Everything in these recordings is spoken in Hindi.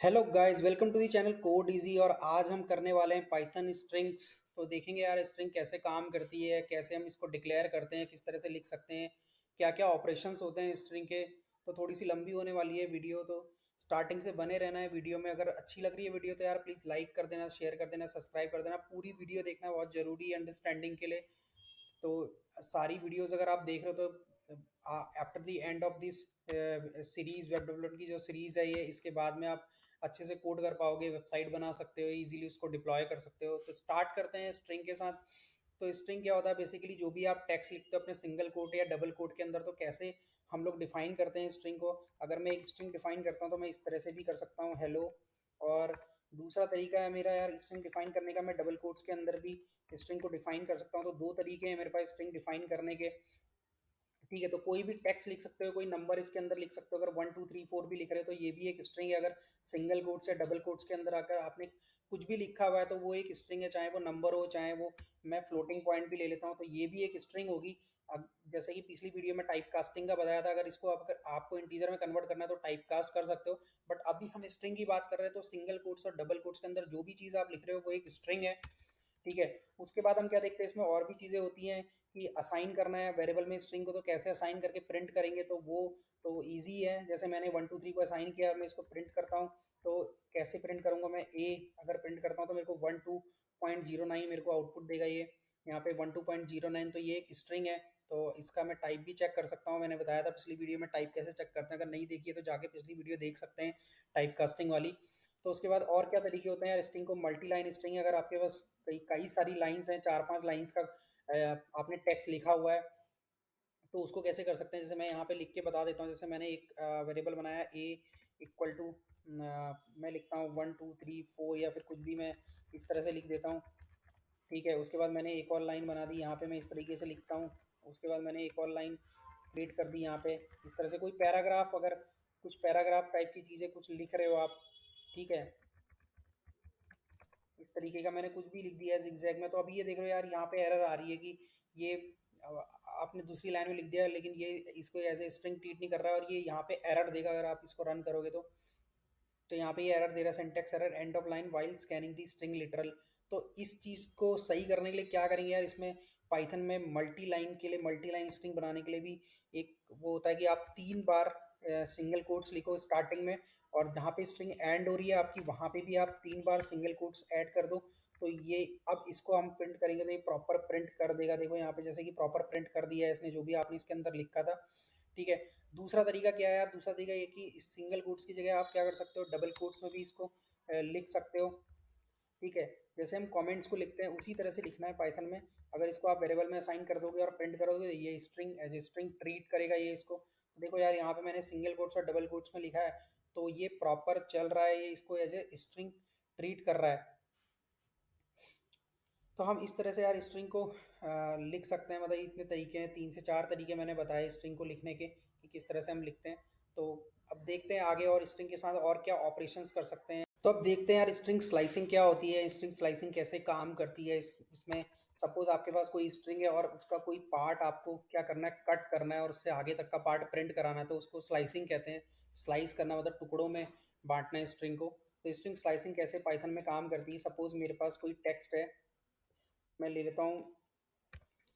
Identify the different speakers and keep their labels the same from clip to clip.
Speaker 1: Hello guys, welcome to the channel code easy. और आज हम करने वाले हैं पाइथन स्ट्रिंग्स। तो देखेंगे यार स्ट्रिंग कैसे काम करती है, कैसे हम इसको डिक्लेयर करते हैं, किस तरह से लिख सकते हैं, क्या क्या ऑपरेशंस होते हैं स्ट्रिंग के। तो थोड़ी सी लंबी होने वाली है वीडियो, तो स्टार्टिंग से बने रहना है वीडियो में। अगर अच्छी लग रही है वीडियो तो यार प्लीज़ लाइक कर देना, शेयर कर देना, सब्सक्राइब कर देना। पूरी वीडियो देखना बहुत ज़रूरी है अंडरस्टैंडिंग के लिए। तो सारी वीडियोस अगर आप देख रहे हो तो after the end of this series, web development की जो सीरीज है ये, इसके बाद में आप अच्छे से कोड कर पाओगे, वेबसाइट बना सकते हो, इजीली उसको डिप्लॉय कर सकते हो। तो स्टार्ट करते हैं स्ट्रिंग के साथ। तो स्ट्रिंग क्या होता है बेसिकली, जो भी आप टेक्स्ट लिखते हो अपने सिंगल कोट या डबल कोट के अंदर, तो कैसे हम लोग डिफाइन करते हैं स्ट्रिंग को। अगर मैं एक स्ट्रिंग डिफाइन करता हूँ तो मैं इस तरह से भी कर सकता हूँ, हेलो। और दूसरा तरीका है मेरा यार स्ट्रिंग डिफाइन करने का, मैं डबल कोट्स के अंदर भी स्ट्रिंग को डिफाइन कर सकता हूँ। तो दो तरीके हैं मेरे पास स्ट्रिंग डिफाइन करने के। ठीक है, तो कोई भी टेक्स्ट लिख सकते हो, कोई नंबर इसके अंदर लिख सकते हो। अगर 1 2 3 4 भी लिख रहे हो तो ये भी एक स्ट्रिंग है। अगर सिंगल कोट्स या डबल कोट्स के अंदर आकर आपने कुछ भी लिखा हुआ है तो वो एक स्ट्रिंग है, चाहे वो नंबर हो, चाहे वो मैं फ्लोटिंग पॉइंट भी ले लेता हूँ तो ये भी एक स्ट्रिंग होगी। अब जैसे कि पिछली वीडियो में टाइप कास्टिंग का बताया था, अगर इसको अगर आपको इंटीजर में कन्वर्ट करना है तो टाइप कास्ट कर सकते हो। बट अभी हम स्ट्रिंग की बात कर रहे हैं, तो सिंगल कोट्स और डबल कोट्स के अंदर जो भी चीज़ आप लिख रहे हो वो एक स्ट्रिंग है। ठीक है, उसके बाद हम क्या देखते हैं, इसमें और भी चीज़ें होती हैं कि असाइन करना है वेरिएबल में स्ट्रिंग को, तो कैसे असाइन करके प्रिंट करेंगे। तो वो तो ईजी है। जैसे मैंने 1 2 3 को असाइन किया और मैं इसको प्रिंट करता हूँ, तो कैसे प्रिंट करूँगा मैं, ए अगर प्रिंट करता हूँ तो मेरे को 12.09 मेरे को आउटपुट देगा ये। यहाँ पे 12.09, तो ये एक स्ट्रिंग है। तो इसका मैं टाइप भी चेक कर सकता हूँ। मैंने बताया था पिछली वीडियो में टाइप कैसे चेक करते हैं, अगर नहीं देखी है तो जाके पिछली वीडियो देख सकते हैं, टाइप कास्टिंग वाली। तो उसके बाद और क्या तरीके होते हैं यार स्ट्रिंग को, मल्टी लाइन स्ट्रिंग है। अगर आपके पास कई कई सारी लाइंस हैं, 4 5 लाइंस का आपने टेक्स्ट लिखा हुआ है, तो उसको कैसे कर सकते हैं। जैसे मैं यहाँ पे लिख के बता देता हूँ। जैसे मैंने एक वेरिएबल बनाया ए इक्वल टू, मैं लिखता हूँ 1 2 3 4 या फिर कुछ भी मैं इस तरह से लिख देता हूँ। ठीक है, उसके बाद मैंने एक और लाइन बना दी, यहाँ पे मैं इस तरीके से लिखता हूँ। उसके बाद मैंने एक और लाइन क्रिएट कर दी यहाँ पे इस तरह से। कोई पैराग्राफ, अगर कुछ पैराग्राफ टाइप की चीज़ें कुछ लिख रहे हो आप, ठीक है, इस तरीके का मैंने कुछ भी लिख दिया है zigzag में। तो अभी ये देख रहे हो यार, यहाँ पे एरर आ रही है कि ये आपने दूसरी लाइन में लिख दिया लेकिन ये इसको एज ए स्ट्रिंग ट्रीट नहीं कर रहा है, और ये यहाँ पे एरर देगा अगर आप इसको रन करोगे तो यहाँ पे ये एरर दे रहा है, syntax error, end of line while scanning the string literal. तो इस चीज़ को सही करने के लिए क्या करेंगे यार, इसमें पाइथन में मल्टी लाइन के लिए, मल्टी लाइन स्ट्रिंग बनाने के लिए भी एक वो होता है कि आप 3 बार सिंगल कोट्स लिखो स्टार्टिंग में, और जहाँ पे स्ट्रिंग एंड हो रही है आपकी वहाँ पे भी आप 3 बार सिंगल कोट्स ऐड कर दो। तो ये अब इसको हम प्रिंट करेंगे तो ये प्रॉपर प्रिंट कर देगा। देखो यहाँ पे जैसे कि प्रॉपर प्रिंट कर दिया है इसने जो भी आपने इसके अंदर लिखा था। ठीक है, दूसरा तरीका क्या है यार, दूसरा तरीका ये कि इस सिंगल कोट्स की जगह आप क्या कर सकते हो, डबल कोट्स में भी इसको लिख सकते हो। ठीक है, जैसे हम कमेंट्स को लिखते हैं उसी तरह से लिखना है पाइथन में। अगर इसको आप वेरिएबल में असाइन कर दोगे और प्रिंट करोगे तो ये string as a string treat करेगा ये इसको। तो देखो यार यहाँ पे मैंने सिंगल कोट्स और डबल कोट्स में लिखा है, तो ये प्रॉपर चल रहा है, ये इसको एज ए स्ट्रिंग ट्रीट कर रहा है। तो हम इस तरह से यार स्ट्रिंग को लिख सकते हैं। मतलब इतने तरीके हैं, 3 से 4 तरीके मैंने बताए स्ट्रिंग को लिखने के कि किस तरह से हम लिखते हैं। तो अब देखते हैं आगे और स्ट्रिंग के साथ और क्या ऑपरेशंस कर सकते हैं। तो अब देखते हैं यार स्ट्रिंग स्लाइसिंग क्या होती है, स्ट्रिंग स्लाइसिंग कैसे काम करती है। इसमें सपोज आपके पास कोई स्ट्रिंग है और उसका कोई पार्ट आपको क्या करना है, कट करना है और उससे आगे तक का पार्ट प्रिंट कराना है, तो उसको स्लाइसिंग कहते हैं। स्लाइस करना मतलब टुकड़ों में बांटना है स्ट्रिंग को। तो स्ट्रिंग स्लाइसिंग कैसे पाइथन में काम करती है, सपोज मेरे पास कोई टेक्स्ट है, मैं ले लेता हूँ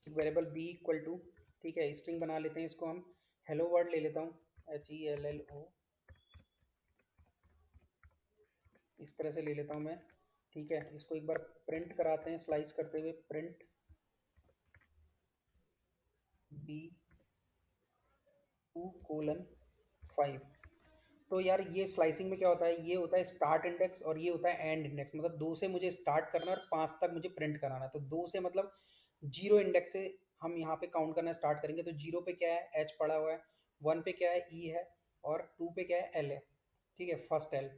Speaker 1: वेरिएबल बी इक्वल टू, ठीक है, स्ट्रिंग बना लेते हैं इसको हम, हेलो वर्ड ले लेता हूँ, HELLO, इस तरह से ले लेता हूँ मैं। ठीक है, इसको एक बार प्रिंट कराते हैं स्लाइस करते हुए, प्रिंट बी 2:5। तो यार ये स्लाइसिंग में क्या होता है, ये होता है स्टार्ट इंडेक्स और ये होता है एंड इंडेक्स। मतलब 2 से मुझे स्टार्ट करना है और 5 तक मुझे प्रिंट कराना है। तो 2 से मतलब 0 इंडेक्स से हम यहाँ पे काउंट करना स्टार्ट करेंगे। तो 0 पे क्या है, एच पड़ा हुआ है, 1 पे क्या है, ई है, और 2 पे क्या है, एल है। ठीक है, फर्स्ट एल।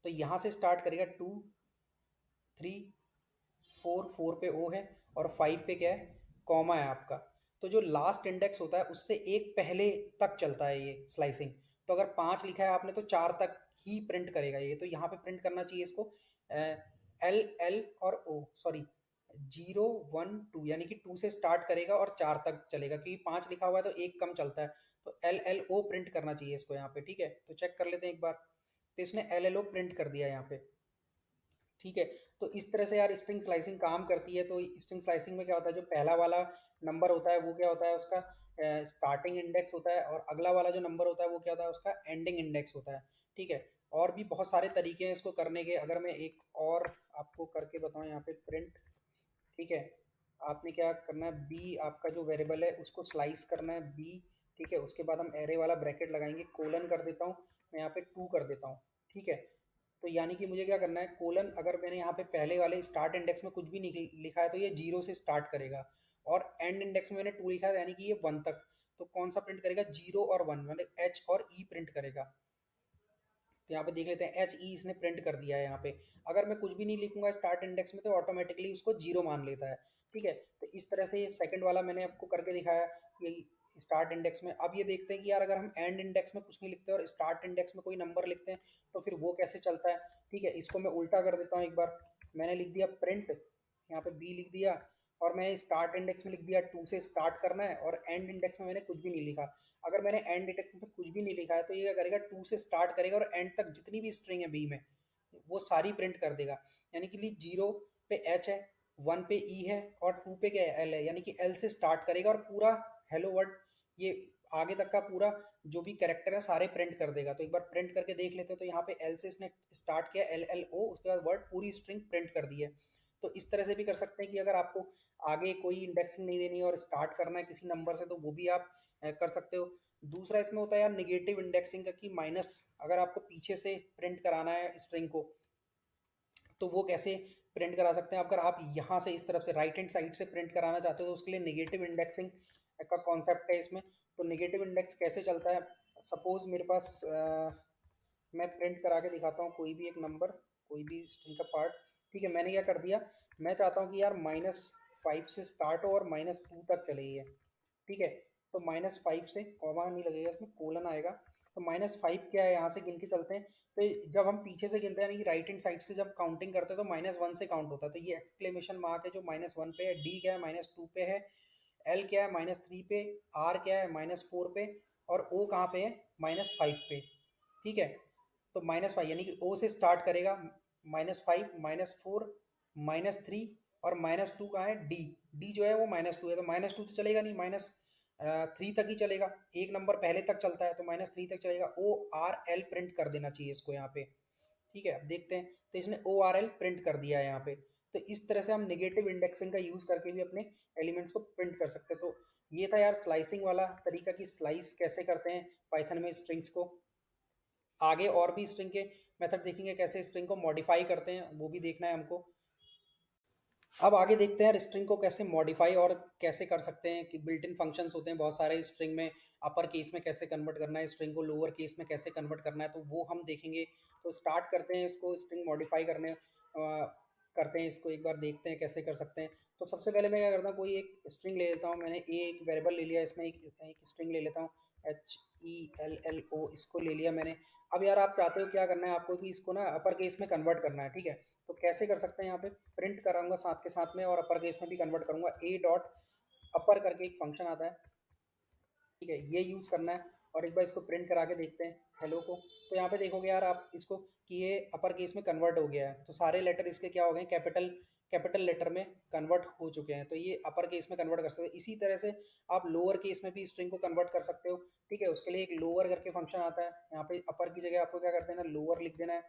Speaker 1: तो यहाँ से स्टार्ट करेगा 2 3 4, 4 पे ओ है, और 5 पे क्या है, कॉमा है आपका। तो जो लास्ट इंडेक्स होता है उससे एक पहले तक चलता है ये स्लाइसिंग। तो अगर 5 लिखा है आपने तो 4 तक ही प्रिंट करेगा ये। तो यहाँ पे प्रिंट करना चाहिए इसको एल एल और ओ, सॉरी 0 1 2, यानी कि 2 से स्टार्ट करेगा और 4 तक चलेगा, क्योंकि 5 लिखा हुआ है तो एक कम चलता है। तो LLO प्रिंट करना चाहिए इसको यहाँ पे। ठीक है, तो चेक कर लेते हैं एक बार। तो इसने LLO प्रिंट कर दिया यहाँ पे। ठीक है, तो इस तरह से यार स्ट्रिंग स्लाइसिंग काम करती है। तो स्ट्रिंग स्लाइसिंग में क्या होता है, जो पहला वाला नंबर होता है वो क्या होता है, उसका स्टार्टिंग इंडेक्स होता है, और अगला वाला जो नंबर होता है वो क्या होता है, उसका एंडिंग इंडेक्स होता है। ठीक है, और भी बहुत सारे तरीके हैं इसको करने के। अगर मैं एक और आपको करके बताऊं, यहाँ पे प्रिंट, ठीक है, आपने क्या करना है, बी आपका जो वेरिएबल है उसको स्लाइस करना है बी। ठीक है, उसके बाद हम एरे वाला ब्रैकेट लगाएंगे, कोलन कर देता हूँ मैं यहाँ पे 2 कर देता हूँ। ठीक है, तो यानी कि मुझे क्या करना है, कोलन अगर मैंने यहाँ पे पहले वाले स्टार्ट इंडेक्स में कुछ भी नहीं लिखा है तो ये 0 से स्टार्ट करेगा, और एंड इंडेक्स में मैंने 2 लिखा है यानी कि ये 1 तक। तो कौन सा प्रिंट करेगा, 0 और 1, मतलब एच और ई प्रिंट करेगा। तो यहाँ पे देख लेते हैं, एच ई इसने प्रिंट कर दिया है यहाँ पे। अगर मैं कुछ भी नहीं लिखूंगा स्टार्ट इंडेक्स में तो ऑटोमेटिकली उसको 0 मान लेता है। ठीक है, तो इस तरह से सेकंड वाला मैंने आपको करके दिखाया कि स्टार्ट इंडेक्स में। अब ये देखते हैं कि यार अगर हम एंड इंडेक्स में कुछ नहीं लिखते और स्टार्ट इंडेक्स में कोई नंबर लिखते हैं तो फिर वो कैसे चलता है। ठीक है, इसको मैं उल्टा कर देता हूँ एक बार। मैंने लिख दिया प्रिंट, यहाँ पे बी लिख दिया, और मैंने स्टार्ट इंडेक्स में लिख दिया 2 से स्टार्ट करना है, और एंड इंडेक्स में मैंने कुछ भी नहीं लिखा। अगर मैंने एंड इंडेक्स में कुछ भी नहीं लिखा है तो ये क्या करेगा, 2 से स्टार्ट करेगा और एंड तक जितनी भी स्ट्रिंग है बी में वो सारी प्रिंट कर देगा। यानी कि 0 पे एच है, 1 पे ई है, और 2 पे क्या है, एल है, यानी कि एल से स्टार्ट करेगा और पूरा हेलो वर्ड, ये आगे तक का पूरा जो भी कैरेक्टर है सारे प्रिंट कर देगा। तो एक बार प्रिंट करके देख लेते हैं। तो यहाँ पे एल से इसने स्टार्ट किया, एल एल ओ, उसके बाद वर्ड पूरी स्ट्रिंग प्रिंट कर दी है। तो इस तरह से भी कर सकते हैं कि अगर आपको आगे कोई इंडेक्सिंग नहीं देनी है और स्टार्ट करना है किसी नंबर से तो वो भी आप कर सकते हो। दूसरा इसमें होता है यार निगेटिव इंडेक्सिंग का, कि माइनस अगर आपको पीछे से प्रिंट कराना है स्ट्रिंग को तो वो कैसे प्रिंट करा सकते हैं। अगर आप यहाँ से इस तरफ से राइट हैंड साइड से प्रिंट कराना चाहते हो तो उसके लिए निगेटिव इंडेक्सिंग का कॉन्सेप्ट है इसमें। तो निगेटिव इंडेक्स कैसे चलता है, सपोज मेरे पास मैं प्रिंट करा के दिखाता हूँ कोई भी एक नंबर, कोई भी स्ट्रिंग का पार्ट। ठीक है, मैंने क्या कर दिया, मैं चाहता हूँ कि यार -5 से स्टार्ट हो और -2 तक चले ये। ठीक है, तो -5 से, कॉमा नहीं लगेगा इसमें, कोलन आएगा। तो -5 क्या है, यहाँ से गिन के चलते हैं। तो जब हम पीछे से गिनते हैं यानी कि राइट हैंड साइड से जब काउंटिंग करते हैं तो -1 से काउंट होता है। तो ये एक्सक्लेमेशन मार्क है जो -1 पे है, डी क्या है -2 पे है, एल क्या है -3 पे, आर क्या है -4 पे, और ओ कहाँ पे है, -5 पे। ठीक है, तो -5 यानी कि ओ से स्टार्ट करेगा, -5, -4, -3, और -2 कहाँ है, डी। डी जो है वो -2 है, तो -2 तो चलेगा नहीं, -3 तक ही चलेगा। एक नंबर पहले तक चलता है तो -3 तक चलेगा। ओ आर एल प्रिंट कर देना चाहिए इसको यहाँ पे। ठीक है, अब देखते हैं, तो इसने ओ आर एल प्रिंट कर दिया है यहाँ पे। तो इस तरह से हम नेगेटिव इंडेक्सिंग का यूज करके भी अपने एलिमेंट्स को प्रिंट कर सकते हैं। तो ये था यार स्लाइसिंग वाला तरीका, कि स्लाइस कैसे करते हैं पाइथन में स्ट्रिंग्स को। आगे और भी स्ट्रिंग के मेथड देखेंगे, कैसे स्ट्रिंग को मॉडिफाई करते हैं वो भी देखना है हमको। अब आगे देखते हैं स्ट्रिंग को कैसे मॉडिफाई और कैसे कर सकते हैं, कि बिल्ट इन फंक्शंस होते हैं बहुत सारे स्ट्रिंग में। अपर केस में कैसे कन्वर्ट करना है स्ट्रिंग को, लोअर केस में कैसे कन्वर्ट करना है, तो वो हम देखेंगे। तो स्टार्ट करते हैं इसको स्ट्रिंग मॉडिफाई करते हैं इसको, एक बार देखते हैं कैसे कर सकते हैं। तो सबसे पहले मैं क्या करता हूँ, कोई एक स्ट्रिंग ले लेता हूँ। मैंने एक वेरिएबल ले लिया, इसमें एक स्ट्रिंग ले लेता हूँ, HELLO, इसको ले लिया मैंने। अब यार आप चाहते हो क्या करना है आपको, कि इसको ना अपर केस में कन्वर्ट करना है। ठीक है, तो कैसे कर सकते हैं, यहाँ पे प्रिंट कराऊंगा साथ के साथ में, और अपर केस में भी कन्वर्ट करूंगा। ए डॉट अपर करके एक फंक्शन आता है। ठीक है, ये यूज़ करना है। और एक बार इसको प्रिंट करा के देखते हैं हेलो को। तो यहाँ पे देखोगे यार आप इसको, कि ये अपर केस में कन्वर्ट हो गया है। तो सारे लेटर इसके क्या हो गए, कैपिटल कैपिटल लेटर में कन्वर्ट हो चुके हैं। तो ये अपर केस में कन्वर्ट कर सकते हो। इसी तरह से आप लोअर केस में भी स्ट्रिंग को कन्वर्ट कर सकते हो। ठीक है, उसके लिए एक लोअर करके फंक्शन आता है। यहाँ पे अपर की जगह आपको क्या करते हैं ना, लोअर लिख देना है।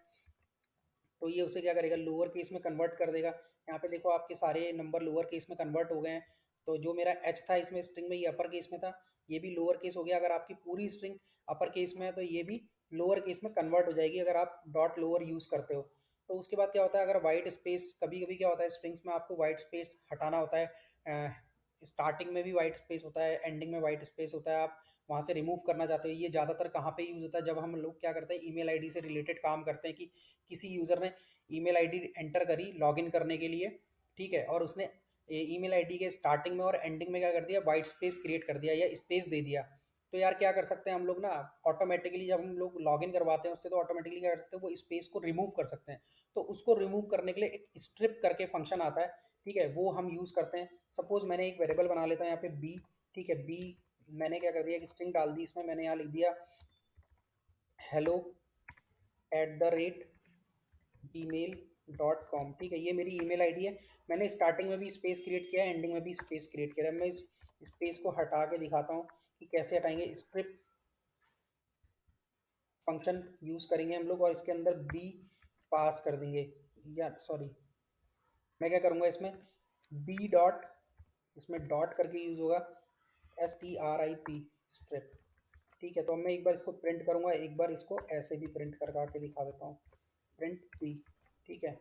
Speaker 1: तो ये उसे क्या करेगा, लोअर केस में कन्वर्ट कर देगा। यहाँ पे देखो आपके सारे नंबर लोअर केस में कन्वर्ट हो गए हैं। तो जो मेरा एच था इसमें स्ट्रिंग में, ये अपर केस में था, ये भी लोअर केस हो गया। अगर आपकी पूरी स्ट्रिंग अपर केस में है तो ये भी लोअर केस में कन्वर्ट हो जाएगी, अगर आप डॉट लोअर यूज़ करते हो। तो उसके बाद क्या होता है, अगर वाइट स्पेस, कभी कभी क्या होता है स्ट्रिंग्स में आपको वाइट स्पेस हटाना होता है। स्टार्टिंग में भी वाइट स्पेस होता है, एंडिंग में वाइट स्पेस होता है, आप वहाँ से रिमूव करना चाहते हो। ये ज़्यादातर कहाँ पे यूज़ होता है, जब हम लोग क्या करते हैं, ईमेल आईडी से रिलेटेड काम करते हैं, कि किसी यूज़र ने ईमेल आईडी एंटर करी लॉगिन करने के लिए। ठीक है, और उसने ईमेल आईडी के स्टार्टिंग में और एंडिंग में क्या कर दिया, वाइट स्पेस क्रिएट कर दिया या स्पेस दे दिया। तो यार क्या कर सकते हैं हम लोग ना, ऑटोमेटिकली जब हम लोग लॉगिन करवाते हैं उससे, तो ऑटोमेटिकली क्या कर सकते हैं, वो स्पेस को रिमूव कर सकते हैं। तो उसको रिमूव करने के लिए एक स्ट्रिप करके फंक्शन आता है। ठीक है, वो हम यूज़ करते हैं। सपोज मैंने एक वेरिएबल बना लेता हूँ यहाँ पे बी। ठीक है, बी मैंने क्या कर दिया, एक स्ट्रिंग डाल दी इसमें, मैंने यहाँ लिख दिया हेलो। @gmail.com। ठीक है, ये मेरी ईमेल आईडी है। मैंने स्टार्टिंग में भी स्पेस क्रिएट किया है, एंडिंग में भी स्पेस क्रिएट किया है। मैं इस स्पेस को हटा के दिखाता हूँ कि कैसे हटाएंगे। स्ट्रिप फंक्शन यूज़ करेंगे हम लोग और इसके अंदर बी पास कर देंगे, या सॉरी, मैं क्या करूँगा इसमें बी डॉट, इसमें डॉट करके यूज़ होगा, STRIP, स्ट्रिप। ठीक है, तो अब मैं एक बार इसको प्रिंट करूँगा, एक बार इसको ऐसे भी प्रिंट करवा के दिखा देता हूँ, प्रिंट बी। ठीक है,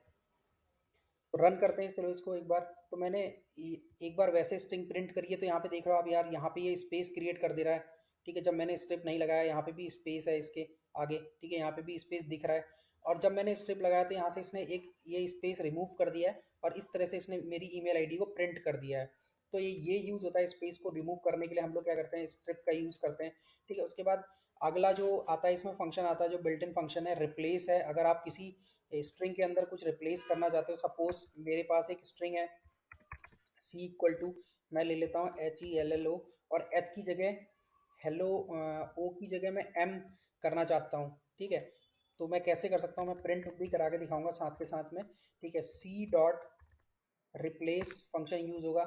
Speaker 1: तो रन करते हैं चलो इसको एक बार। तो मैंने एक बार वैसे स्ट्रिंग प्रिंट करी है, तो यहाँ पे देख रहे हो आप यार, यहाँ पे ये स्पेस क्रिएट कर दे रहा है। ठीक है, जब मैंने स्ट्रिप नहीं लगाया, यहाँ पे भी स्पेस है इसके आगे। ठीक है, यहाँ पे भी स्पेस दिख रहा है। और जब मैंने स्ट्रिप लगाया तो यहाँ से इसने एक ये स्पेस रिमूव कर दिया है, और इस तरह से इसने मेरी ईमेल आईडी को प्रिंट कर दिया है। तो ये यूज़ होता है स्पेस को रिमूव करने के लिए। हम लोग क्या करते हैं, स्ट्रिप का यूज़ करते हैं। ठीक है, उसके बाद अगला जो आता है इसमें फंक्शन आता है, जो बिल्ट इन फंक्शन है, रिप्लेस है। अगर आप किसी स्ट्रिंग के अंदर कुछ रिप्लेस करना चाहते हो, सपोज मेरे पास एक स्ट्रिंग है सी इक्वल टू, मैं ले लेता हूँ HELLO, और एच की जगह हेलो, ओ की जगह मैं एम करना चाहता हूँ। ठीक है, तो मैं कैसे कर सकता हूँ, मैं प्रिंट भी करा के दिखाऊंगा साथ के साथ में। ठीक है, c dot replace function use होगा।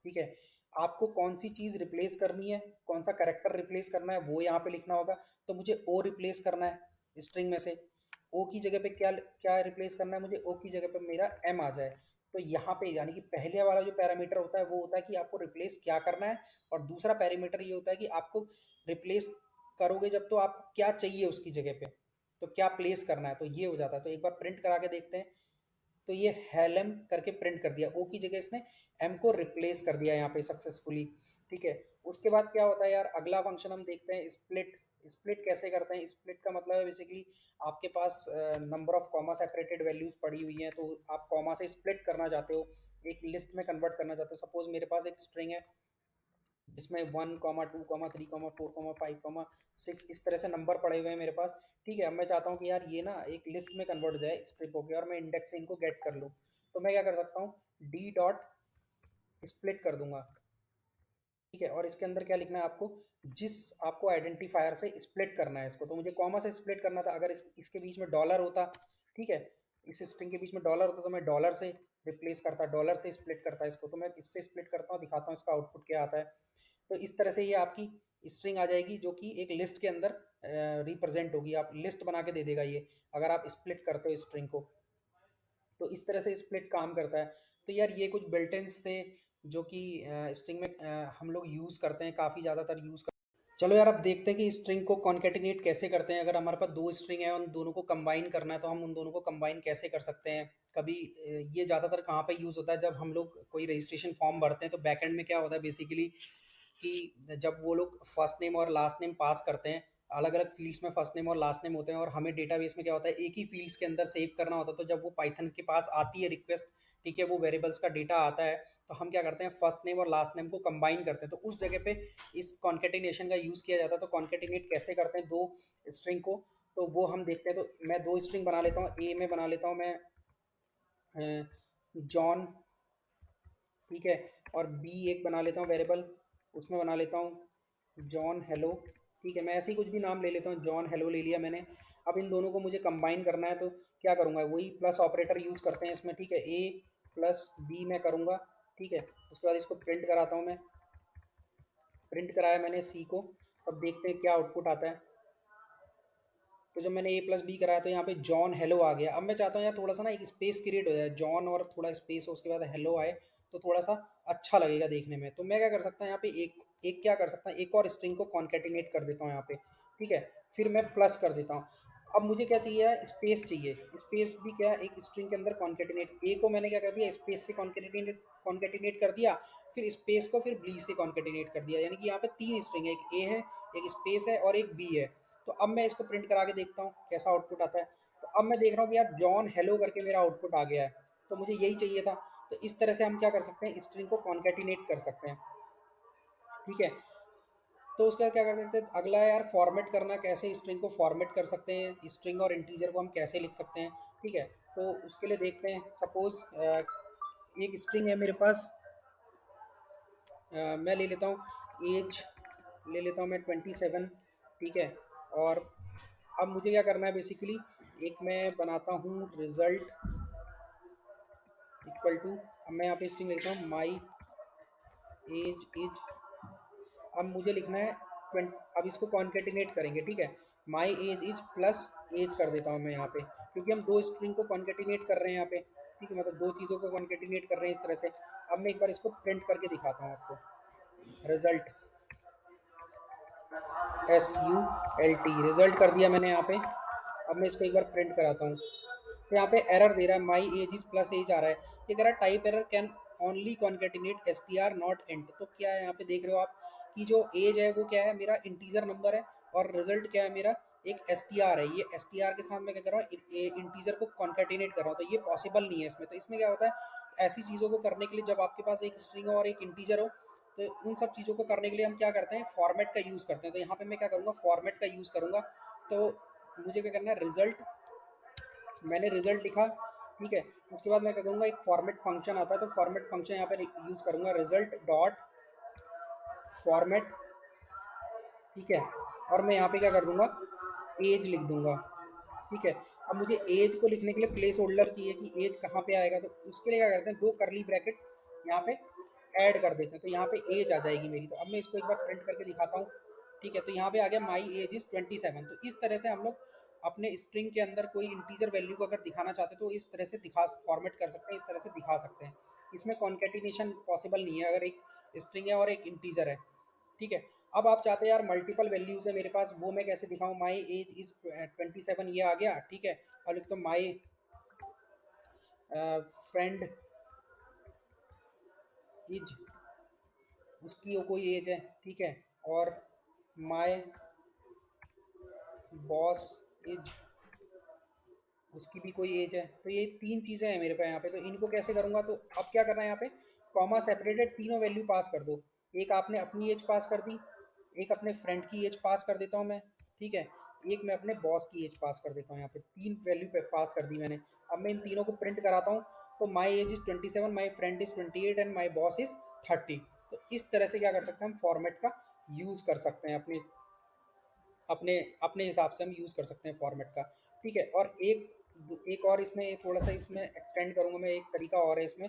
Speaker 1: ठीक है, आपको कौन सी चीज़ रिप्लेस करनी है, कौन सा करेक्टर रिप्लेस करना है, वो यहाँ पे लिखना होगा। तो मुझे ओ रिप्लेस करना है स्ट्रिंग में से, ओ की जगह पे क्या क्या रिप्लेस करना है मुझे, ओ की जगह पे मेरा एम आ जाए। तो यहाँ पे यानी कि पहले वाला जो पैरामीटर होता है वो होता है कि आपको रिप्लेस क्या करना है, और दूसरा पैरामीटर ये होता है कि आपको रिप्लेस करोगे जब, तो आपको क्या चाहिए उसकी जगह पे, तो क्या प्लेस करना है, तो ये हो जाता है। तो एक बार प्रिंट करा के देखते हैं। तो ये हेलम करके प्रिंट कर दिया, ओ की जगह इसने एम को रिप्लेस कर दिया यहाँ पे सक्सेसफुली। ठीक है, उसके बाद क्या होता है यार, अगला फंक्शन हम देखते हैं स्प्लिट। स्प्लिट कैसे करते हैं, स्प्लिट का मतलब है बेसिकली आपके पास number of comma separated values पड़ी हुई हैं, तो आप कॉमा से स्प्लिट करना चाहते हो, एक लिस्ट में कन्वर्ट करना चाहते हो। सपोज मेरे पास एक स्ट्रिंग है जिसमें 1, 2, 3, 4, 5, 6 इस तरह से नंबर पड़े हुए हैं मेरे पास। ठीक है, अब मैं चाहता हूँ कि यार ये ना एक लिस्ट में कन्वर्ट हो जाए स्ट्रिप होके, और मैं इंडेक्स से इनको गेट कर लूँ। तो मैं क्या कर सकता हूँ, डी डॉट स्प्लिट कर दूंगा। ठीक है, और इसके अंदर क्या लिखना है आपको, जिस आपको आइडेंटिफायर से स्प्लिट करना है इसको, तो मुझे कॉमा से स्प्लिट करना था। अगर इसके बीच में डॉलर होता, ठीक है, इस स्ट्रिंग के बीच में डॉलर होता, तो मैं डॉलर से रिप्लेस करता, डॉलर से स्प्लिट करता इसको। तो मैं इससे स्प्लिट करता हूँ, दिखाता हूँ इसका आउटपुट क्या आता है। तो इस तरह से ये आपकी स्ट्रिंग आ जाएगी, जो कि एक लिस्ट के अंदर रिप्रेजेंट होगी। आप लिस्ट बना के दे देगा ये, अगर आप स्प्लिट करते हो स्ट्रिंग को। तो इस तरह से स्प्लिट काम करता है। तो यार ये कुछ बिल्ट-इन्स थे जो कि स्ट्रिंग में हम लोग यूज़ करते हैं, काफ़ी ज़्यादातर यूज़ कर। चलो यार, अब देखते हैं कि स्ट्रिंग को कॉन्केटिनेट कैसे करते हैं। अगर हमारे पास दो स्ट्रिंग है, उन दोनों को कंबाइन करना है, तो हम उन दोनों को कंबाइन कैसे कर सकते हैं। कभी ये ज़्यादातर कहाँ पे यूज़ होता है, जब हम लोग कोई रजिस्ट्रेशन फॉर्म भरते हैं, तो बैकएंड में क्या होता है बेसिकली कि जब वो लोग फर्स्ट नेम और लास्ट नेम पास करते हैं, अलग अलग फील्ड्स में फर्स्ट नेम और लास्ट नेम होते हैं, और हमें डेटाबेस में क्या होता है एक ही फील्ड्स के अंदर सेव करना होता है। तो जब वो पाइथन के पास आती है रिक्वेस्ट, ठीक है, वो वेरिएबल्स का डेटा आता है, तो हम क्या करते हैं फर्स्ट नेम और लास्ट नेम को कंबाइन करते हैं। तो उस जगह पे इस कॉन्केटिनेशन का यूज़ किया जाता है। तो कॉन्केटिनेट कैसे करते हैं दो स्ट्रिंग को, तो वो हम देखते हैं। तो मैं दो स्ट्रिंग बना लेता हूँ, ए में बना लेता हूँ मैं जॉन, ठीक है, और बी एक बना लेता हूँ वेरिएबल, उसमें बना लेता हूँ जॉन हेलो। ठीक है, मैं ऐसे ही कुछ भी नाम ले लेता हूँ, जॉन हेलो ले लिया मैंने। अब इन दोनों को मुझे कंबाइन करना है, तो क्या करूँगा, वही प्लस ऑपरेटर यूज़ करते हैं इसमें। ठीक है, ए प्लस बी मैं करूँगा। ठीक है, उसके बाद इसको प्रिंट कराता हूँ मैं। प्रिंट कराया मैंने सी को, अब देखते हैं क्या आउटपुट आता है। तो जब मैंने ए प्लस बी कराया, तो यहाँ पे जॉन हेलो आ गया। अब मैं चाहता हूँ यार थोड़ा सा ना एक स्पेस क्रिएट हो जाए, जॉन और थोड़ा स्पेस हो, उसके बाद हेलो आए, तो थोड़ा सा अच्छा लगेगा देखने में। तो मैं क्या कर सकता हूँ यहाँ पे एक एक क्या कर सकता हूँ, एक और स्ट्रिंग को कॉन्केटिनेट कर देता हूँ यहाँ पे। ठीक है, फिर मैं प्लस कर देता हूँ। अब मुझे क्या चाहिए, स्पेस चाहिए। स्पेस भी क्या है, एक स्ट्रिंग के अंदर कॉन्केटिनेट, ए को मैंने क्या कर दिया स्पेस से कॉन्केटिनेट कॉन्केटिनेट कर दिया, फिर स्पेस को फिर बी से कॉन्केटिनेट कर दिया। यानी कि यहाँ पे तीन स्ट्रिंग है, एक ए है, एक स्पेस है, और एक बी है। तो अब मैं इसको प्रिंट करा के देखता हूँ कैसा आउटपुट आता है। तो अब मैं देख रहा हूँ कि यार जॉन हेलो करके मेरा आउटपुट आ गया है, तो मुझे यही चाहिए था। तो इस तरह से हम क्या कर सकते हैं, स्ट्रिंग को कॉन्केटिनेट कर सकते हैं। ठीक है, तो उसके बाद क्या कर सकते हैं, अगला है यार फॉर्मेट करना, कैसे स्ट्रिंग को फॉर्मेट कर सकते हैं, स्ट्रिंग और इंटीजर को हम कैसे लिख सकते हैं। ठीक है, तो उसके लिए देखते हैं। सपोज एक स्ट्रिंग है मेरे पास, मैं ले लेता हूँ एज, ले लेता हूँ मैं 27। ठीक है, और अब मुझे क्या करना है बेसिकली, एक मैं बनाता हूँ रिजल्ट इक्वल टू, अब मैं यहाँ पे स्ट्रिंग लिखता हूँ माई एज इज, अब मुझे लिखना है 20, अब इसको कॉन्केटिनेट करेंगे, ठीक है। My age is plus age कर देता हूँ मैं यहाँ पे, क्योंकि हम दो स्ट्रिंग को कॉन्केटिनेट कर रहे हैं यहाँ पे, ठीक है, मतलब दो चीज़ों को कॉन्केटिनेट कर रहे हैं इस तरह से। अब मैं एक बार इसको प्रिंट करके दिखाता हूँ आपको, रिजल्ट SULT, रिजल्ट कर दिया मैंने यहाँ पे। अब मैं इसको एक बार प्रिंट कराता हूँ, तो यहाँ पे एरर दे रहा है, my age is plus age आ रहा है। ये कह रहा है type error can only concatenate STR not int. तो क्या है यहाँ पे देख रहे हो आप कि जो एज है वो क्या है, मेरा इंटीजर नंबर है, और रिजल्ट क्या है मेरा, एक STR है। ये STR के साथ मैं क्या कर रहा हूँ, इंटीजर को कॉन्केटिनेट कर रहा हूँ, तो ये पॉसिबल नहीं है इसमें। तो इसमें क्या होता है, ऐसी चीज़ों को करने के लिए जब आपके पास एक स्ट्रिंग और एक इंटीजर हो, तो उन सब चीज़ों को करने के लिए हम क्या करते हैं, फॉर्मेट का यूज़ करते हैं। तो यहाँ पे मैं क्या करूँगा, फॉर्मेट का यूज़ करूँगा। तो मुझे क्या करना है, रिजल्ट, मैंने रिजल्ट लिखा, ठीक है। उसके बाद मैं क्या करूँगा, एक फॉर्मेट फंक्शन आता है, तो फॉर्मेट फंक्शन यहाँ पर यूज़ करूँगा, रिजल्ट डॉट फॉर्मेट, ठीक है। और मैं यहाँ पे क्या कर दूंगा, एज लिख दूंगा, ठीक है। अब मुझे एज को लिखने के लिए प्लेस होल्डर चाहिए कि एज कहाँ पे आएगा, तो उसके लिए क्या करते हैं, दो करली ब्रैकेट यहाँ पे ऐड कर देते हैं, तो यहाँ पे एज आ जाएगी मेरी। तो अब मैं इसको एक बार प्रिंट करके दिखाता हूँ, ठीक है। तो यहाँ पे आ गया माई एज इज 27। तो इस तरह से हम लोग अपने स्ट्रिंग के अंदर कोई इंटीजर वैल्यू को अगर दिखाना चाहते हैं तो इस तरह से दिखा, फॉर्मेट कर सकते हैं, इस तरह से दिखा सकते हैं। इसमें कॉन्केटिनेशन पॉसिबल नहीं है अगर एक स्ट्रिंग है और एक इंटीजर है, ठीक है। अब आप चाहते हैं यार मल्टीपल वैल्यूज है मेरे पास, वो मैं कैसे दिखाऊं, माई एज इज 27 ये आ गया, ठीक है। और लिख दो माई फ्रेंड इज, उसकी वो कोई एज है, ठीक है। और माई बॉस इज, उसकी भी कोई एज है। तो ये तीन चीज़ें हैं मेरे पास यहाँ पे, तो इनको कैसे करूँगा, तो अब क्या करना है यहाँ पे, कॉमा सेपरेटेड तीनों वैल्यू पास कर दो। एक आपने अपनी एज पास कर दी, एक अपने फ्रेंड की एज पास कर देता हूँ मैं, ठीक है। एक मैं अपने बॉस की एज पास कर देता हूँ, यहाँ पे तीन वैल्यू पे पास कर दी मैंने। अब मैं इन तीनों को प्रिंट कराता हूँ, तो my age is 27, my friend is 28 and my boss is 30। तो इस तरह से क्या कर सकते हैं, हम फॉर्मेट का यूज़ कर सकते हैं, अपने अपने अपने हिसाब से हम यूज़ कर सकते हैं फॉर्मेट का, ठीक है। और एक एक और इसमें थोड़ा सा इसमें एक्सटेंड करूंगा मैं, एक तरीका और है इसमें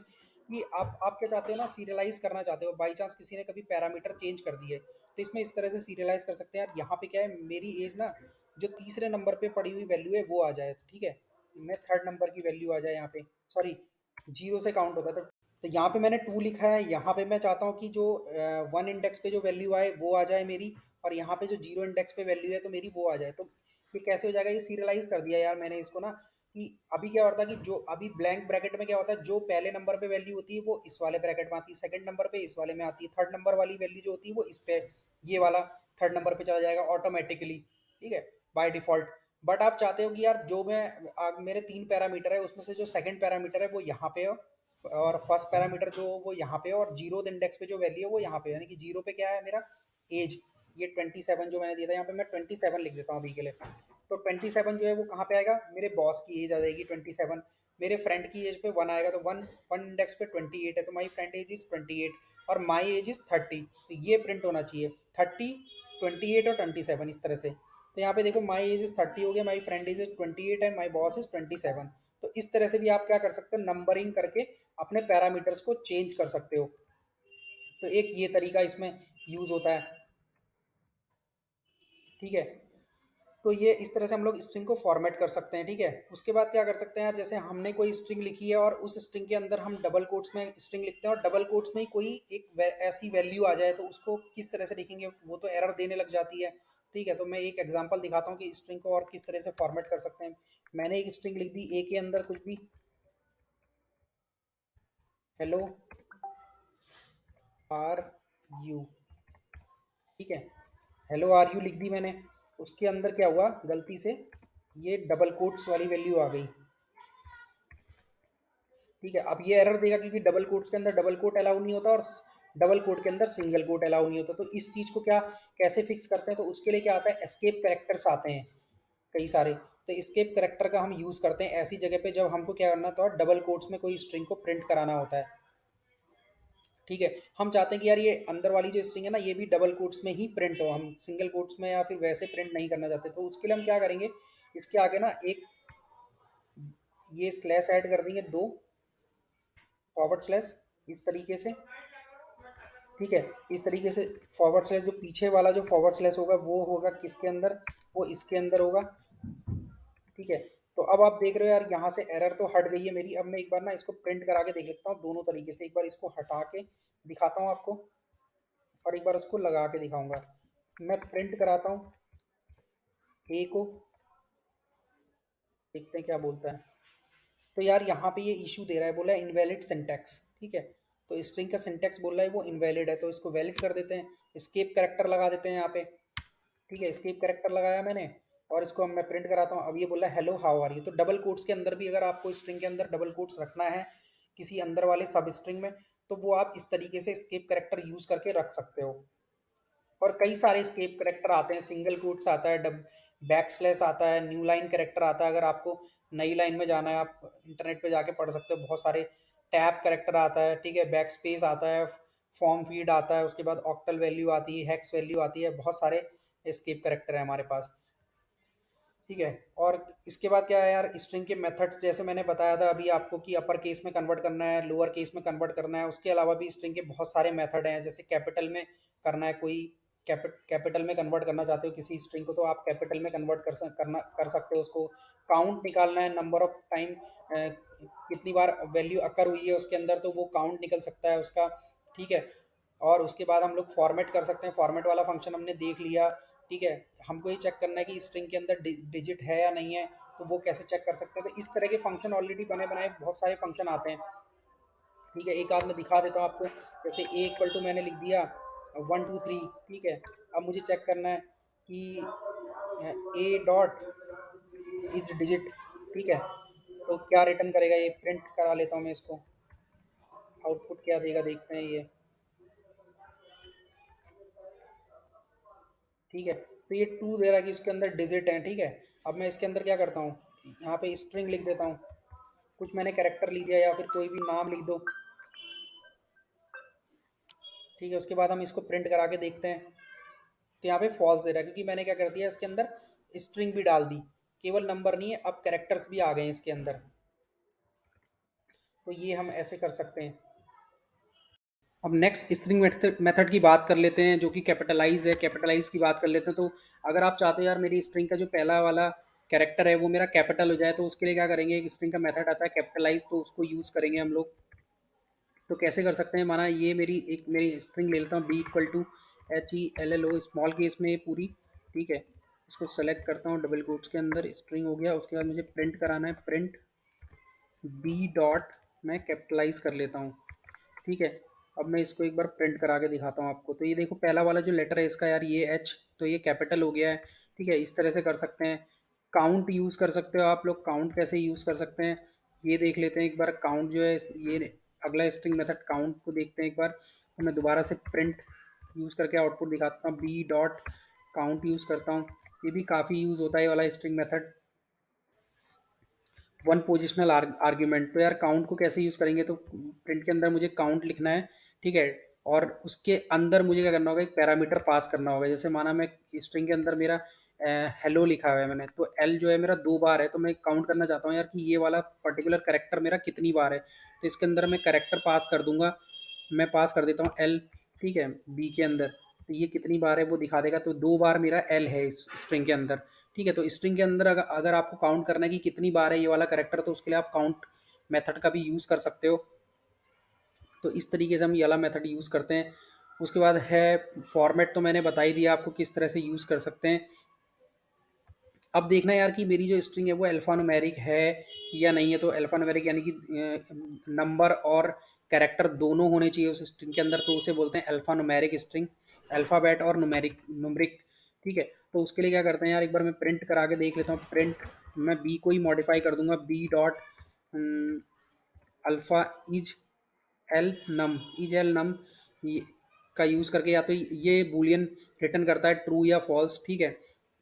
Speaker 1: कि आप क्या चाहते हो ना, सीरियलाइज करना चाहते हो, बाई चांस किसी ने कभी पैरामीटर चेंज कर दिए, तो इसमें इस तरह से सीरियलाइज कर सकते हैं यार। यहाँ पे क्या है, मेरी एज ना जो तीसरे नंबर पे पड़ी हुई वैल्यू है वो आ जाए, ठीक है। मैं थर्ड नंबर की वैल्यू आ जाए यहाँ पे, सॉरी, जीरो से काउंट होता है। तो यहाँ पे मैंने टू लिखा है, यहाँ पे मैं चाहता हूँ कि जो वन इंडेक्स पे जो वैल्यू आए वो आ जाए मेरी, और यहाँ पे जो जीरो इंडेक्स पे वैल्यू है तो मेरी वो आ जाए। तो ये कैसे हो जाएगा, ये सीरियलाइज कर दिया यार मैंने इसको ना, कि अभी क्या होता है कि जो अभी ब्लैंक ब्रैकेट में क्या होता है, जो पहले नंबर पे वैल्यू होती है वो इस वाले ब्रैकेट में आती है, सेकंड नंबर पे इस वाले में आती है, थर्ड नंबर वाली वैल्यू जो होती है वो इस पे, ये वाला थर्ड नंबर पे चला जाएगा ऑटोमेटिकली, ठीक है, बाय डिफॉल्ट। बट आप चाहते हो कि यार जो मैं मेरे तीन पैरामीटर है उसमें से जो सेकंड पैरामीटर है वो यहाँ पे हो, और फर्स्ट पैरामीटर जो वो यहाँ पे है, और जीरो इंडेक्स पे जो वैल्यू है वो यहाँ पे है। यानी कि जीरो पे क्या है मेरा, एज, ये 27 जो मैंने दिया था, यहाँ पे मैं 27 लिख देता हूँ अभी के लिए। तो 27 जो है वो कहाँ पे आएगा, मेरे बॉस की एज आ जाएगी 27। मेरे फ्रेंड की एज पे वन आएगा, तो वन वन इंडेक्स पे 28 है, तो माई फ्रेंड एज इज 28, और माई एज इज 30। तो ये प्रिंट होना चाहिए 30, 28 और 27 इस तरह से। तो यहाँ पे देखो माई एज इज 30 हो गया, my friend age is 28 and my boss is 27। तो इस तरह से भी आप क्या कर सकते हो, नंबरिंग करके अपने पैरामीटर्स को चेंज कर सकते हो। तो एक ये तरीका इसमें यूज होता है, ठीक है। तो ये इस तरह से हम लोग स्ट्रिंग को फॉर्मेट कर सकते हैं, ठीक है। उसके बाद क्या कर सकते हैं यार, जैसे हमने कोई स्ट्रिंग लिखी है और उस स्ट्रिंग के अंदर हम डबल कोट्स में स्ट्रिंग लिखते हैं, और डबल कोट्स में ही कोई एक ऐसी वैल्यू आ जाए, तो उसको किस तरह से लिखेंगे, वो तो एरर देने लग जाती है, ठीक है। तो मैं एक एग्जांपल दिखाता हूँ कि स्ट्रिंग को और किस तरह से फॉर्मेट कर सकते हैं। मैंने एक स्ट्रिंग लिख दी, ए के अंदर कुछ भी, हेलो आर यू, ठीक है, हेलो आर यू लिख दी मैंने। उसके अंदर क्या हुआ, गलती से ये डबल कोट्स वाली वैल्यू आ गई, ठीक है। अब ये एरर देगा क्योंकि डबल कोट्स के अंदर डबल कोट अलाउ नहीं होता, और डबल कोट के अंदर सिंगल कोट अलाउ नहीं होता। तो इस चीज़ को क्या, कैसे फिक्स करते हैं, तो उसके लिए क्या आता है, एस्केप कैरेक्टर्स आते हैं कई सारे। तो एस्केप कैरेक्टर का हम यूज़ करते हैं ऐसी जगह पे जब हमको क्या करना, तो डबल कोट्स में कोई स्ट्रिंग को प्रिंट कराना होता है, ठीक है। हम चाहते हैं कि यार ये अंदर वाली जो स्ट्रिंग है ना, ये भी डबल कोट्स में ही प्रिंट हो, हम सिंगल कोट्स में या फिर वैसे प्रिंट नहीं करना चाहते। तो उसके लिए हम क्या करेंगे, इसके आगे ना एक ये स्लैश ऐड कर देंगे 2 फॉरवर्ड स्लैश इस तरीके से, ठीक है। इस तरीके से फॉरवर्ड स्लैश जो पीछे वाला जो फॉरवर्ड स्लैश होगा वो होगा किसके अंदर, वो इसके अंदर होगा, ठीक है। तो अब आप देख रहे हो यार यहाँ से एरर तो हट गई है मेरी। अब मैं एक बार ना इसको प्रिंट करा के देख लेता हूँ दोनों तरीके से। एक बार इसको हटा के दिखाता हूँ आपको और एक बार उसको लगा के दिखाऊंगा। मैं प्रिंट कराता हूँ ए को, देखते हैं क्या बोलता है। तो यार यहाँ पे ये इशू दे रहा है, बोला है इनवैलिड सिंटैक्स, ठीक है। तो स्ट्रिंग का सिंटैक्स बोल रहा है वो इनवैलिड है, तो इसको वैलिड कर देते हैं, एस्केप करेक्टर लगा देते हैं यहाँ पे, ठीक है। एस्केप करेक्टर लगाया मैंने और इसको अब मैं प्रिंट कराता हूँ। अब ये बोल रहा है हेलो हाउ आर यू। तो डबल कोट्स के अंदर भी अगर आपको स्ट्रिंग के अंदर डबल कोट्स रखना है किसी अंदर वाले सब स्ट्रिंग में, तो वो आप इस तरीके से एस्केप करेक्टर यूज करके रख सकते हो। और कई सारे स्केप करेक्टर आते हैं, सिंगल कोट्स आता है, डब बैक स्लैश आता है, न्यू लाइन करेक्टर आता है। अगर आपको नई लाइन में जाना है आप इंटरनेट पे जाके पढ़ सकते हो, बहुत सारे टैब करेक्टर आता है, ठीक है, बैक स्पेस आता है, फॉर्म फीड आता है, उसके बाद ऑक्टल वैल्यू आती है, हेक्स वैल्यू आती है, बहुत सारे स्केप करेक्टर है हमारे पास, ठीक है। और इसके बाद क्या है यार, स्ट्रिंग के मेथड्स जैसे मैंने बताया था अभी आपको कि अपर केस में कन्वर्ट करना है, लोअर केस में कन्वर्ट करना है। उसके अलावा भी स्ट्रिंग के बहुत सारे मेथड हैं, जैसे कैपिटल में करना है कोई, कैपिटल में कन्वर्ट करना चाहते हो किसी स्ट्रिंग को तो आप कैपिटल में कन्वर्ट कर सकते हो उसको। काउंट निकालना है, नंबर ऑफ टाइम कितनी बार वैल्यू अकर हुई है उसके अंदर, तो वो काउंट निकल सकता है उसका, ठीक है। और उसके बाद हम लोग फॉर्मेट कर सकते हैं, फॉर्मेट वाला फंक्शन हमने देख लिया, ठीक है। हमको ये चेक करना है कि स्ट्रिंग के अंदर डिजिट है या नहीं है, तो वो कैसे चेक कर सकते हैं। तो इस तरह के फंक्शन ऑलरेडी बने बनाए बहुत सारे फंक्शन आते हैं, ठीक है। एक आध मैं दिखा देता हूँ आपको। जैसे ए इक्वल टू मैंने लिख दिया 1 2 3, ठीक है। अब मुझे चेक करना है कि ए डॉट इज डिजिट, ठीक है। तो क्या रिटर्न करेगा ये, प्रिंट करा लेता हूँ मैं इसको, आउटपुट क्या देगा देखते हैं ये, ठीक है। तो ये 2 दे रहा है कि इसके अंदर डिजिट है, ठीक है। अब मैं इसके अंदर क्या करता हूँ, यहाँ पे स्ट्रिंग लिख देता हूँ, कुछ मैंने कैरेक्टर लिख दिया या फिर कोई भी नाम लिख दो, ठीक है। उसके बाद हम इसको प्रिंट करा के देखते हैं। तो यहाँ पे फॉल्स दे रहा है क्योंकि मैंने क्या कर दिया इसके अंदर स्ट्रिंग भी डाल दी, केवल नंबर नहीं है, अब कैरेक्टर्स भी आ गए हैं इसके अंदर। तो ये हम ऐसे कर सकते हैं। अब नेक्स्ट स्ट्रिंग मेथड की बात कर लेते हैं जो कि कैपिटलाइज है। कैपिटलाइज की बात कर लेते हैं। तो अगर आप चाहते हो यार मेरी स्ट्रिंग का जो पहला वाला कैरेक्टर है वो मेरा कैपिटल हो जाए, तो उसके लिए क्या करेंगे, एक स्ट्रिंग का मेथड आता है कैपिटलाइज, तो उसको यूज़ करेंगे हम लोग। तो कैसे कर सकते हैं, माना ये मेरी स्ट्रिंग ले लेता हूँ b equal to HELLO, small case में ये पूरी, ठीक है। इसको सेलेक्ट करता हूँ, डबल कोट्स के अंदर स्ट्रिंग हो गया। उसके बाद मुझे प्रिंट कराना है, प्रिंट बी डॉट, मैं कैपिटलाइज कर लेता हूँ, ठीक है। अब मैं इसको एक बार प्रिंट करा के दिखाता हूँ आपको। तो ये देखो पहला वाला जो लेटर है इसका यार ये एच, तो ये कैपिटल हो गया है, ठीक है। इस तरह से कर सकते हैं। काउंट यूज़ कर सकते हो आप लोग, काउंट कैसे यूज़ कर सकते हैं ये देख लेते हैं एक बार। काउंट जो है ये अगला स्ट्रिंग मेथड काउंट को देखते हैं एक बार। तो मैं दोबारा से प्रिंट यूज़ करके आउटपुट दिखाता हूँ, बी डॉट काउंट यूज़ करता हूँ। ये भी काफ़ी यूज़ होता है ये वाला string method. One positional argument, तो यार काउंट को कैसे यूज़ करेंगे, तो प्रिंट के अंदर मुझे काउंट लिखना है, ठीक है। और उसके अंदर मुझे क्या करना होगा, एक पैरामीटर पास करना होगा। जैसे माना मैं स्ट्रिंग के अंदर मेरा हेलो लिखा हुआ है मैंने, तो एल जो है मेरा 2 बार है, तो मैं काउंट करना चाहता हूँ यार कि ये वाला पर्टिकुलर करेक्टर मेरा कितनी बार है। तो इसके अंदर मैं करेक्टर पास कर दूंगा, मैं पास कर देता हूँ एल, ठीक है, बी के अंदर। तो ये कितनी बार है वो दिखा देगा, तो 2 बार मेरा एल है इस स्ट्रिंग के अंदर, ठीक है। तो स्ट्रिंग के अंदर अगर आपको काउंट करना है कि कितनी बार है ये वाला करेक्टर, तो उसके लिए आप काउंट मेथड का भी यूज़ कर सकते हो। तो इस तरीके से हम ये वाला मेथड यूज़ करते हैं। उसके बाद है फॉर्मेट, तो मैंने बता ही दिया आपको किस तरह से यूज़ कर सकते हैं। अब देखना यार कि मेरी जो स्ट्रिंग है वो अल्फ़ान्यूमेरिक है या नहीं है। तो अल्फ़ान्यूमेरिक यानी कि नंबर और कैरेक्टर दोनों होने चाहिए उस स्ट्रिंग के अंदर, तो उसे बोलते हैं अल्फ़ान्यूमेरिक स्ट्रिंग, अल्फ़ाबेट और न्यूमेरिक, ठीक है। तो उसके लिए क्या करते हैं यार, एक बार मैं प्रिंट करा के देख लेता हूँ। प्रिंट मैं बी को ही मॉडिफाई कर दूंगा, B dot alpha is al num, is al num का यूज़ करके, या तो ये बूलियन रिटर्न करता है ट्रू या फॉल्स, ठीक है।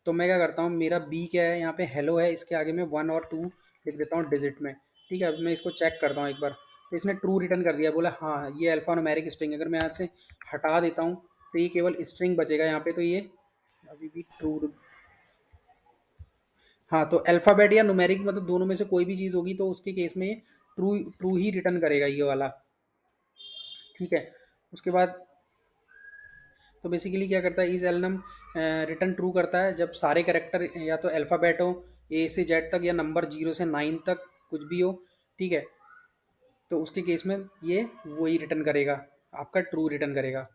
Speaker 1: तो मैं क्या करता हूँ, मेरा बी क्या है यहाँ पे हेलो है, इसके आगे मैं 1 और 2 लिख देता हूँ डिजिट में, ठीक है। अब मैं इसको चेक करता हूँ एक बार, तो इसने ट्रू रिटर्न कर दिया, बोला हाँ ये अल्फ़ा न्यूमेरिक स्ट्रिंग। अगर मैं यहाँ से हटा देता हूँ तो ये केवल स्ट्रिंग बचेगा यहाँ पे, तो ये अभी भी ट्रू, हाँ, तो अल्फ़ाबेट या न्यूमेरिक मतलब दोनों में से कोई भी चीज़ होगी तो उसके केस में ये ट्रू ट्रू ही रिटर्न करेगा ये वाला, ठीक है। उसके बाद तो बेसिकली क्या करता है, इज एलनम रिटर्न ट्रू करता है जब सारे कैरेक्टर या तो अल्फ़ाबेट हो, ए से जेड तक, या नंबर 0 से 9 तक कुछ भी हो, ठीक है। तो उसके केस में ये वही रिटर्न करेगा, आपका ट्रू रिटर्न करेगा।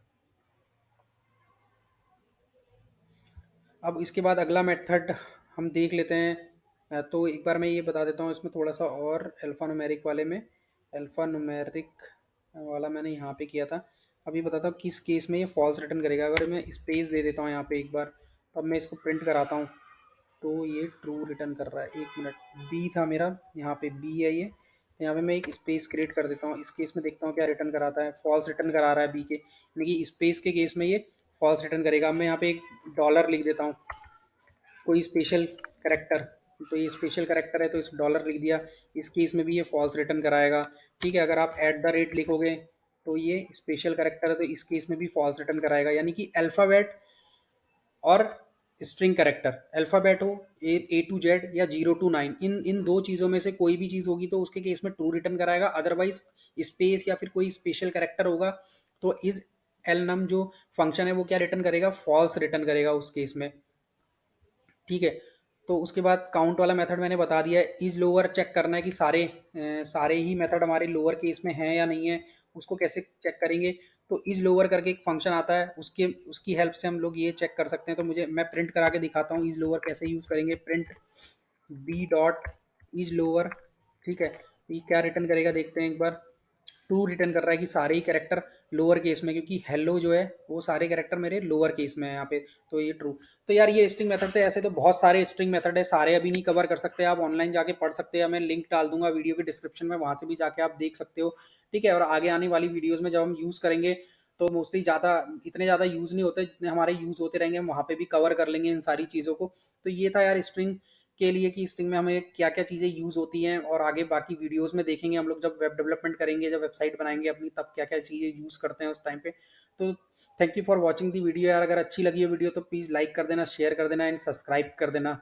Speaker 1: अब इसके बाद अगला मेथड हम देख लेते हैं। तो एक बार मैं ये बता देता हूँ इसमें थोड़ा सा और, अल्फ़ा न्यूमेरिक वाले में, अल्फ़ा न्यूमेरिक वाला मैंने यहाँ पे किया था। अभी बताता हूँ किस केस में ये फॉल्स रिटर्न करेगा। अगर मैं स्पेस दे देता हूँ यहाँ पे एक बार, तो अब मैं इसको प्रिंट कराता हूँ, तो ये ट्रू रिटर्न कर रहा है। एक मिनट, बी था मेरा, यहाँ पे बी है ये, तो यहाँ पे मैं एक स्पेस क्रिएट कर देता हूँ। इस केस में देखता हूँ क्या रिटर्न कराता है, फॉल्स रिटर्न करा रहा है बी के, यानी कि स्पेस के केस में ये फॉल्स रिटर्न करेगा। अब मैं यहाँ पे एक डॉलर लिख देता हूँ, कोई स्पेशल करेक्टर, तो ये स्पेशल करेक्टर है तो इस डॉलर लिख दिया। इस केस में भी ये फॉल्स रिटर्न कराएगा, ठीक है। अगर आप एट द रेट लिखोगे तो ये स्पेशल करेक्टर है तो इस केस में भी फॉल्स रिटर्न कराएगा। यानी कि अल्फ़ाबेट और स्ट्रिंग करेक्टर, अल्फ़ाबेट हो ए टू जेड या 0 to 9, इन इन दो चीज़ों में से कोई भी चीज़ होगी तो उसके केस में ट्रू रिटर्न कराएगा। अदरवाइज स्पेस या फिर कोई स्पेशल करेक्टर होगा तो इस एल नम जो फंक्शन है वो क्या रिटर्न करेगा, फॉल्स रिटर्न करेगा उस केस में, ठीक है। तो उसके बाद काउंट वाला मेथड मैंने बता दिया है। इज लोअर चेक करना है कि सारे ही मेथड हमारे लोअर केस में हैं या नहीं है, उसको कैसे चेक करेंगे। तो इज लोअर करके एक फंक्शन आता है, उसके उसकी हेल्प से हम लोग ये चेक कर सकते हैं। तो मैं प्रिंट करा के दिखाता हूँ इज लोअर कैसे यूज़ करेंगे। Print b dot is lower, ठीक है। ये क्या रिटर्न करेगा देखते हैं एक बार। ट्रू रिटर्न कर रहा है कि सारे ही कैरेक्टर लोअर केस में, क्योंकि हेलो जो है वो सारे कैरेक्टर मेरे लोअर केस में है यहाँ पे, तो ये ट्रू। तो यार ये स्ट्रिंग मेथड थे, ऐसे तो बहुत सारे स्ट्रिंग मेथड है, सारे अभी नहीं कवर कर सकते, आप ऑनलाइन जाके पढ़ सकते हैं। मैं लिंक डाल दूंगा वीडियो के डिस्क्रिप्शन में, वहाँ से भी जाके आप देख सकते हो, ठीक है। और आगे आने वाली वीडियोज़ में जब हम यूज़ करेंगे तो मोस्टली ज़्यादा इतने ज़्यादा यूज़ नहीं होते, जितने हमारे यूज़ होते रहेंगे हम वहाँ पे भी कवर कर लेंगे इन सारी चीज़ों को। तो ये था यार स्ट्रिंग के लिए कि स्ट्रिंग में हमें क्या क्या चीज़ें यूज़ होती हैं, और आगे बाकी वीडियोस में देखेंगे हम लोग जब वेब डेवलपमेंट करेंगे, जब वेबसाइट बनाएंगे अपनी, तब क्या क्या चीज़ें यूज़ करते हैं उस टाइम पे। तो thank you for watching the video यार। अगर अच्छी लगी है वीडियो तो प्लीज़ लाइक कर देना, शेयर कर देना एंड सब्सक्राइब कर देना।